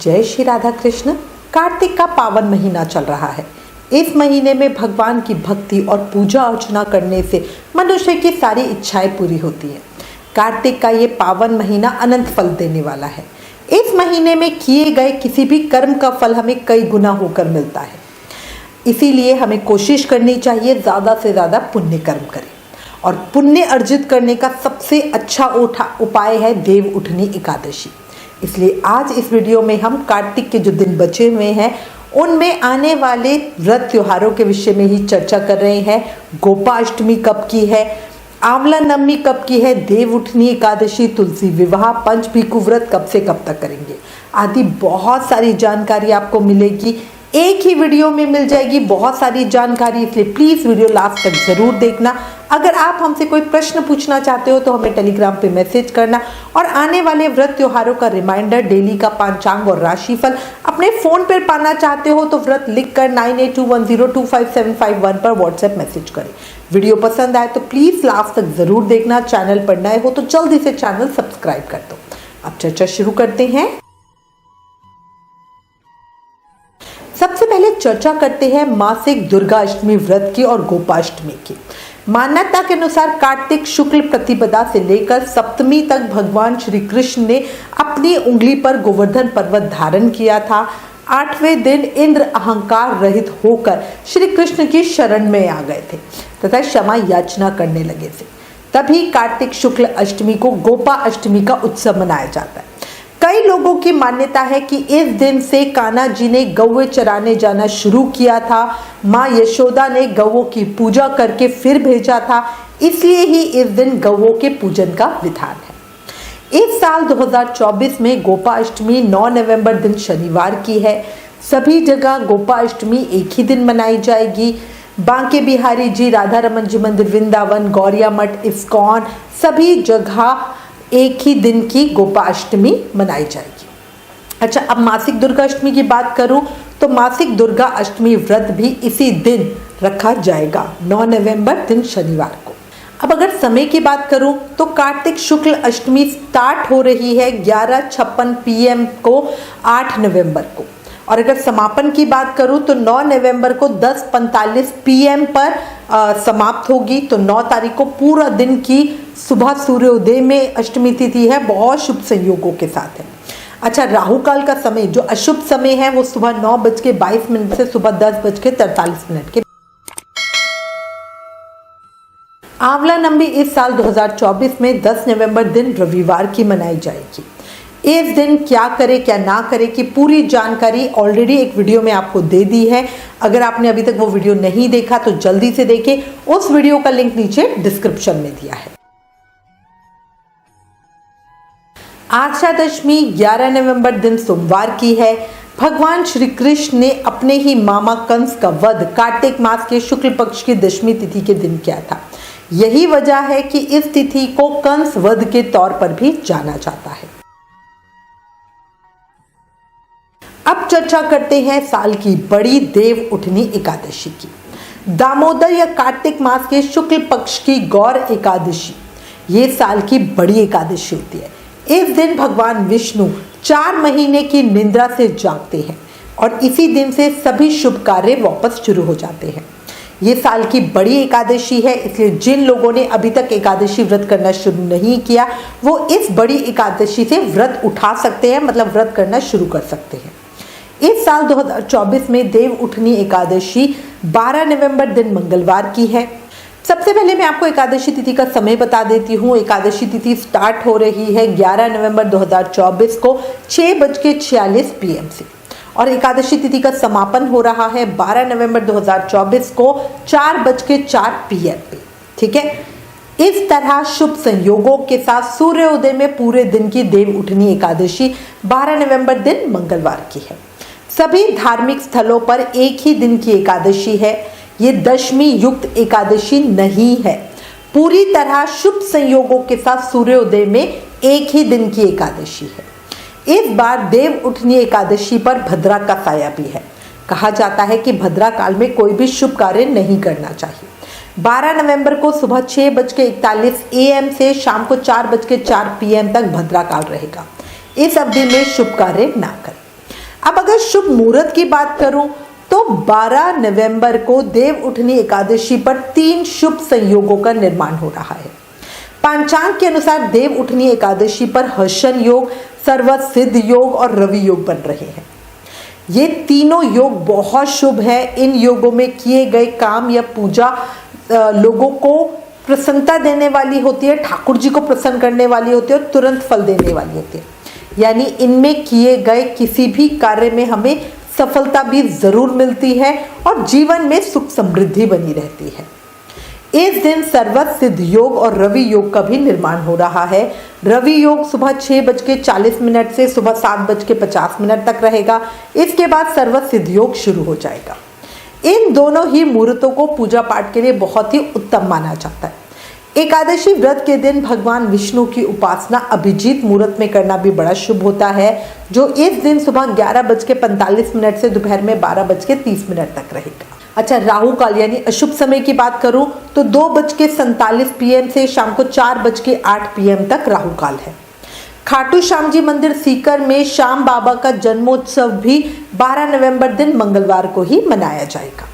जय श्री राधा कृष्ण। कार्तिक का पावन महीना चल रहा है। इस महीने में भगवान की भक्ति और पूजा अर्चना करने से मनुष्य की सारी इच्छाएं पूरी होती हैं। कार्तिक का ये पावन महीना अनंत फल देने वाला है। इस महीने में किए गए किसी भी कर्म का फल हमें कई गुना होकर मिलता है। इसीलिए हमें कोशिश करनी चाहिए ज़्यादा से ज़्यादा पुण्य कर्म करें। और पुण्य अर्जित करने का सबसे अच्छा उपाय है देव उठनी एकादशी। इसलिए आज इस वीडियो में हम कार्तिक के जो दिन बचे हुए हैं उनमें आने वाले व्रत त्योहारों के विषय में ही चर्चा कर रहे हैं। गोपाष्टमी कब की है, आंवला नवमी कब की है, देव उठनी एकादशी, तुलसी विवाह, पंच भीखु व्रत कब से कब तक करेंगे आदि बहुत सारी जानकारी आपको मिलेगी। एक ही वीडियो में मिल जाएगी बहुत सारी जानकारी, इसलिए प्लीज़ वीडियो लास्ट तक ज़रूर देखना। अगर आप हमसे कोई प्रश्न पूछना चाहते हो तो हमें टेलीग्राम पे मैसेज करना और आने वाले व्रत त्योहारों का रिमाइंडर, डेली का पंचांग और राशिफल अपने फ़ोन पर पाना चाहते हो तो व्रत लिख कर 9821025751 पर व्हाट्सएप मैसेज करें। वीडियो पसंद आए तो प्लीज़ लास्ट तक ज़रूर देखना। चैनल पर नए हो तो जल्दी से चैनल सब्सक्राइब कर दो। अब चर्चा शुरू करते हैं। सबसे पहले चर्चा करते हैं मासिक दुर्गा अष्टमी व्रत की और गोपाष्टमी की। मान्यता के अनुसार कार्तिक शुक्ल प्रतिपदा से लेकर सप्तमी तक भगवान श्री कृष्ण ने अपनी उंगली पर गोवर्धन पर्वत धारण किया था। 8वें दिन इंद्र अहंकार रहित होकर श्री कृष्ण की शरण में आ गए थे तथा क्षमा याचना करने लगे थे। तभी कार्तिक शुक्ल अष्टमी को गोपा अष्टमी का उत्सव मनाया जाता है। कई लोगों की मान्यता है कि इस दिन से कान्हा जी ने गौवे चराने जाना शुरू किया था। माँ यशोदा ने गौवों की पूजा करके फिर भेजा था, इसलिए ही इस दिन गौवों के पूजन का विधान है। इस साल 2024 में गोपा अष्टमी 9 नवंबर दिन शनिवार की है। सभी जगह गोपा अष्टमी एक ही दिन मनाई जाएगी। बांके बिहारी जी, राधा रमन जी मंदिर वृंदावन, गौरिया मठ, इस्कॉन, सभी जगह एक ही दिन की गोपाष्टमी मनाई जाएगी। अच्छा, अब मासिक दुर्गा अष्टमी की बात करूं तो मासिक दुर्गा अष्टमी व्रत भी इसी दिन रखा जाएगा, 9 नवंबर दिन शनिवार को। अब अगर समय की बात करूं तो कार्तिक शुक्ल अष्टमी स्टार्ट हो रही है 11:56 PM को 8 नवंबर को, और अगर समापन की बात करूं तो 9 नवंबर को 10:45 PM पर समाप्त होगी। तो 9 तारीख को पूरा दिन की सुबह सूर्योदय में अष्टमी तिथि है, बहुत शुभ संयोगों के साथ है। अच्छा, राहु काल का समय जो अशुभ समय है वो सुबह 9:22 से सुबह 10:43 के। आंवला नवमी इस साल 2024 में 10 नवंबर दिन रविवार की मनाई जाएगी। इस दिन क्या करें क्या ना करें की पूरी जानकारी ऑलरेडी एक वीडियो में आपको दे दी है। अगर आपने अभी तक वो वीडियो नहीं देखा तो जल्दी से देखें, उस वीडियो का लिंक नीचे डिस्क्रिप्शन में दिया है। आषाढ़ 11 नवंबर दिन सोमवार की है। भगवान श्री कृष्ण ने अपने ही मामा कंस का वध कार्तिक मास के शुक्ल पक्ष की दशमी तिथि के दिन किया था। यही वजह है कि इस तिथि को कंस वध के तौर पर भी जाना जाता है। अब चर्चा करते हैं साल की बड़ी देव उठनी एकादशी की। दामोदर या कार्तिक मास के शुक्ल पक्ष की गौर एकादशी ये साल की बड़ी एकादशी होती है। इस दिन भगवान विष्णु 4 महीने की निद्रा से जागते हैं और इसी दिन से सभी शुभ कार्य वापस शुरू हो जाते हैं। ये साल की बड़ी एकादशी है, इसलिए जिन लोगों ने अभी तक एकादशी व्रत करना शुरू नहीं किया वो इस बड़ी एकादशी से व्रत उठा सकते हैं, मतलब व्रत करना शुरू कर सकते हैं। इस साल 2024 में देव उठनी एकादशी 12 नवंबर दिन मंगलवार की है। सबसे पहले मैं आपको एकादशी तिथि का समय बता देती हूँ। एकादशी तिथि स्टार्ट हो रही है 11 नवंबर 2024 को 6:46 PM से, और एकादशी तिथि का समापन हो रहा है 12 नवंबर 2024 को 4:04 PM पे। ठीक है, इस तरह शुभ संयोगों के साथ सूर्योदय में पूरे दिन की देव उठनी एकादशी 12 नवंबर दिन मंगलवार की है। सभी धार्मिक स्थलों पर एक ही दिन की एकादशी है। ये दशमी युक्त एकादशी नहीं है। पूरी तरह शुभ संयोगों के साथ सूर्योदय में एक ही दिन की एकादशी है। इस बार देव उठनी एकादशी पर भद्रा का साया भी है। कहा जाता है कि भद्रा काल में कोई भी शुभ कार्य नहीं करना चाहिए। 12 नवंबर को सुबह 6:41 AM से शाम को 4:04 PM तक भद्रा काल रहेगा। इस अवधि में शुभ कार्य ना करें। अब अगर शुभ मुहूर्त की बात करूं तो 12 नवंबर को देव उठनी एकादशी पर 3 शुभ संयोगों का निर्माण हो रहा है। पंचांग के अनुसार देव उठनी एकादशी पर हर्षण योग, सर्वसिद्ध योग और रवि योग बन रहे हैं। ये तीनों योग बहुत शुभ है। इन योगों में किए गए काम या पूजा लोगों को प्रसन्नता देने वाली होती है, ठाकुर जी को प्रसन्न करने वाली होती है और तुरंत फल देने वाली होती है। यानी इनमें किए गए किसी भी कार्य में हमें सफलता भी जरूर मिलती है और जीवन में सुख समृद्धि बनी रहती है। इस दिन सर्वसिद्ध योग और रवि योग का भी निर्माण हो रहा है। रवि योग सुबह 6:40 से सुबह 7:50 तक रहेगा। इसके बाद सर्वसिद्ध योग शुरू हो जाएगा। इन दोनों ही मुहूर्तों को पूजा पाठ के लिए बहुत ही उत्तम माना जाता है। एकादशी व्रत के दिन भगवान विष्णु की उपासना अभिजीत मुहूर्त में करना भी बड़ा शुभ होता है, जो इस दिन सुबह 11:45 से दोपहर में 12:30 तक रहेगा। अच्छा, राहु काल यानी अशुभ समय की बात करूं तो 2:47 PM से शाम को 4:08 PM तक राहु काल है। खाटू श्याम जी मंदिर सीकर में श्याम बाबा का जन्मोत्सव भी 12 नवंबर दिन मंगलवार को ही मनाया जाएगा।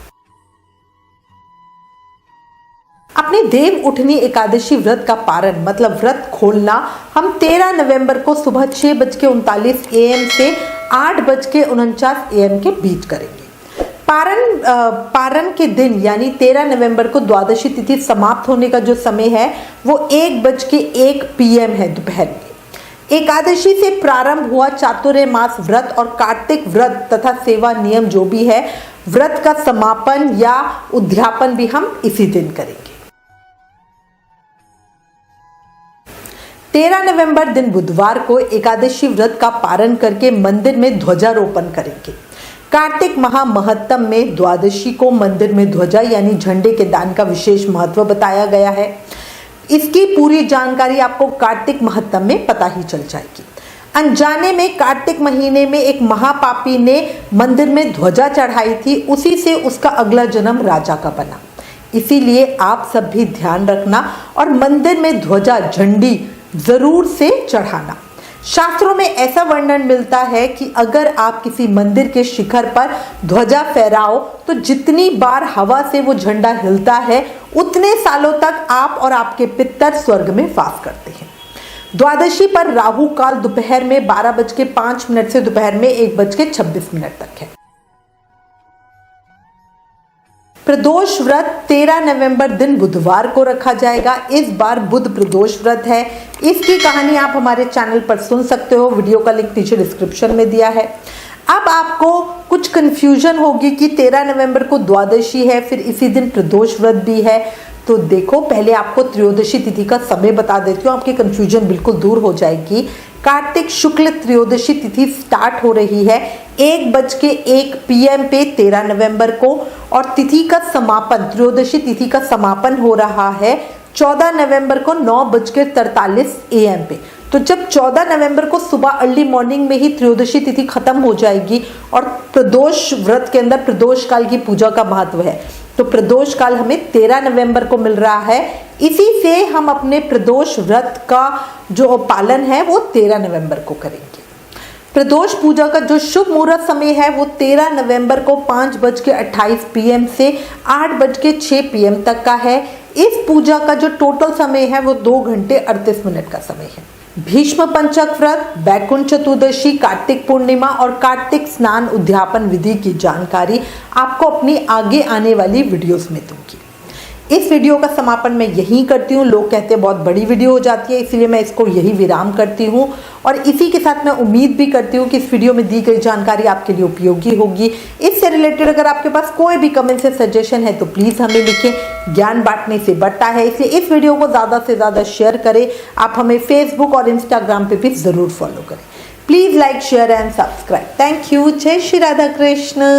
अपने देव उठनी एकादशी व्रत का पारण मतलब व्रत खोलना हम 13 नवंबर को सुबह 6:39 AM से 8:49 AM के बीच करेंगे। पारण के दिन यानी 13 नवंबर को द्वादशी तिथि समाप्त होने का जो समय है वो 1:01 PM है दोपहर में। एकादशी से प्रारंभ हुआ चातुर्मास व्रत और कार्तिक व्रत तथा सेवा नियम जो भी है, व्रत का समापन या उद्यापन भी हम इसी दिन करेंगे। 13 नवंबर दिन बुधवार को एकादशी व्रत का पारण करके मंदिर में ध्वजारोपण करेंगे। कार्तिक महामहत्तम में द्वादशी को मंदिर में ध्वजा यानी झंडे के दान का विशेष महत्व बताया गया है। इसकी पूरी जानकारी आपको कार्तिक महत्तम में पता ही चल जाएगी। अनजाने में कार्तिक महीने में एक महापापी ने मंदिर में ध्वजा चढ़ाई थी, उसी से उसका अगला जन्म राजा का बना। इसीलिए आप सब भी ध्यान रखना और मंदिर में ध्वजा झंडी जरूर से चढ़ाना। शास्त्रों में ऐसा वर्णन मिलता है कि अगर आप किसी मंदिर के शिखर पर ध्वजा फहराओ तो जितनी बार हवा से वो झंडा हिलता है उतने सालों तक आप और आपके पितर स्वर्ग में वास करते हैं। द्वादशी पर राहु काल दोपहर में 12:05 से दोपहर में 1:26 तक है। प्रदोष व्रत 13 नवंबर दिन बुधवार को रखा जाएगा। इस बार बुध प्रदोष व्रत है। इसकी कहानी आप हमारे चैनल पर सुन सकते हो, वीडियो का लिंक नीचे डिस्क्रिप्शन में दिया है। अब आपको कुछ कंफ्यूजन होगी कि 13 नवंबर को द्वादशी है, फिर इसी दिन प्रदोष व्रत भी है। तो देखो, पहले आपको त्रयोदशी तिथि का समय बता देती हूँ, आपकी कंफ्यूजन बिल्कुल दूर हो जाएगी। कार्तिक शुक्ल त्रयोदशी तिथि स्टार्ट हो रही है 1:01 PM पे 13 नवंबर को और तिथि का समापन, त्रयोदशी तिथि का समापन हो रहा है 14 नवंबर को 9:43 AM पे। तो जब 14 नवंबर को सुबह अर्ली मॉर्निंग में ही त्रयोदशी तिथि खत्म हो जाएगी और प्रदोष व्रत के अंदर प्रदोष काल की पूजा का महत्व है, तो प्रदोष काल हमें 13 नवंबर को मिल रहा है। इसी से हम अपने प्रदोष व्रत का जो पालन है वो 13 नवंबर को करेंगे। प्रदोष पूजा का जो शुभ मुहूर्त समय है वो 13 नवंबर को 5:28 PM से 8:06 PM तक का है। इस पूजा का जो टोटल समय है वो 2 घंटे 38 मिनट का समय है। भीष्म पंचक व्रत, बैकुंठ चतुर्दशी, कार्तिक पूर्णिमा और कार्तिक स्नान उद्यापन विधि की जानकारी आपको अपनी आगे आने वाली वीडियोस में दूंगी। इस वीडियो का समापन मैं यहीं करती हूँ। लोग कहते हैं बहुत बड़ी वीडियो हो जाती है, इसलिए मैं इसको यही विराम करती हूँ और इसी के साथ मैं उम्मीद भी करती हूँ कि इस वीडियो में दी गई जानकारी आपके लिए उपयोगी होगी। इससे रिलेटेड अगर आपके पास कोई भी कमेंट से सजेशन है तो प्लीज़ हमें लिखें। ज्ञान बांटने से बढ़ता है, इसलिए इस वीडियो को ज़्यादा से ज़्यादा शेयर करें। आप हमें फेसबुक और इंस्टाग्राम पे भी ज़रूर फॉलो करें। Please like, share and subscribe. Thank you. जय श्री राधा कृष्ण।